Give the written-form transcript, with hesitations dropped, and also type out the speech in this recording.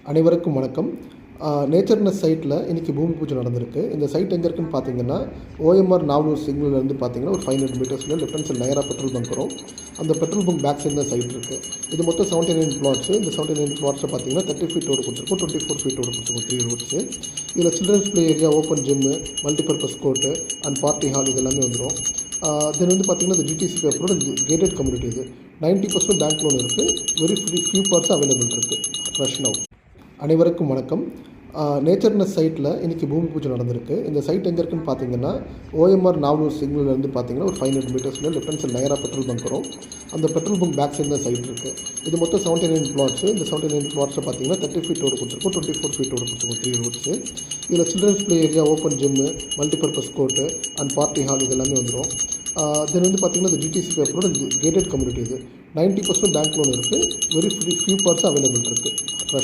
அனைவருக்கும் வணக்கம். நேச்சர்னஸ் சைட்டில் இன்றைக்கி பூமி பூஜை நடந்திருக்கு. இந்த சைட் எங்கே இருக்குன்னு பார்த்தீங்கன்னா, ஓஎம்ஆர் நாவலூர் சிக்னல்லேருந்து பார்த்தீங்கன்னா ஒரு 500 மீட்டர்ஸில் லெஃப்ட் ஹேண்ட் சைடு நேராக பெட்ரோல் பங்க் வரும். அந்த பெட்ரோல் பங்க் பேக் சைடு தான் சைட் இருக்குது. இது மொத்தம் 79 பிளாட்ஸு. இந்த 79 பிளாட்ஸில் பார்த்தீங்கன்னா 30 ஃபீட் ரோடு கொடுத்துருக்கோம், 24 ஃபீட் ரோடு கொடுத்துருக்கோம், 3 ரோட்ஸு. இதில் children's play area, open gym, multipurpose court and party hall இது எல்லாமே வந்துடும். தென் வந்து பார்த்தீங்கன்னா இந்த டிடிசிபி அப்ரோட கேட்டட் கம்யூனிட்டி இது 90% பேங்க் லோன் இருக்குது. வெரி ஃபியூ பார்ட்ஸ் அவைலபிள் இருக்குது. Rush now. அனைவருக்கும் வணக்கம். நேச்சர்னஸ் சைட்டில் இன்றைக்கி பூமி பூஜை நடந்திருக்கு. இந்த சைட் எங்கே இருக்குன்னு பார்த்தீங்கன்னா, ஓஎம்ஆர் நாவலூர் சிக்னல்லேருந்து பார்த்தீங்கன்னா ஒரு 500 மீட்டர்ஸில் லெஃப்ட் ஹேண்ட் சைடு நேராக பெட்ரோல் பங்க் வரும். அந்த பெட்ரோல் பங்க் பேக் சைடு தான் சைட் இருக்குது. இது மொத்தம் 79 பிளாட்ஸு. இந்த 79 பிளாட்ஸில் பார்த்தீங்கன்னா 30 ஃபீட் ரோடு கொடுத்துருக்கோம், 24 ஃபீட் ரோடு கொடுத்துருக்கோம், 3 ரோட்ஸு. இதில் children's play area, open gym, multipurpose court and party hall இது எல்லாமே வந்துடும். தென் வந்து பார்த்தீங்கன்னா இந்த டிடிசிபி அப்ரோட கேட்டட் கம்யூனிட்டி இது 90% பேங்க் லோன் இருக்குது. வெரி ஃபியூ பார்ட்ஸ் அவைலபிள் இருக்குது. ரஷ்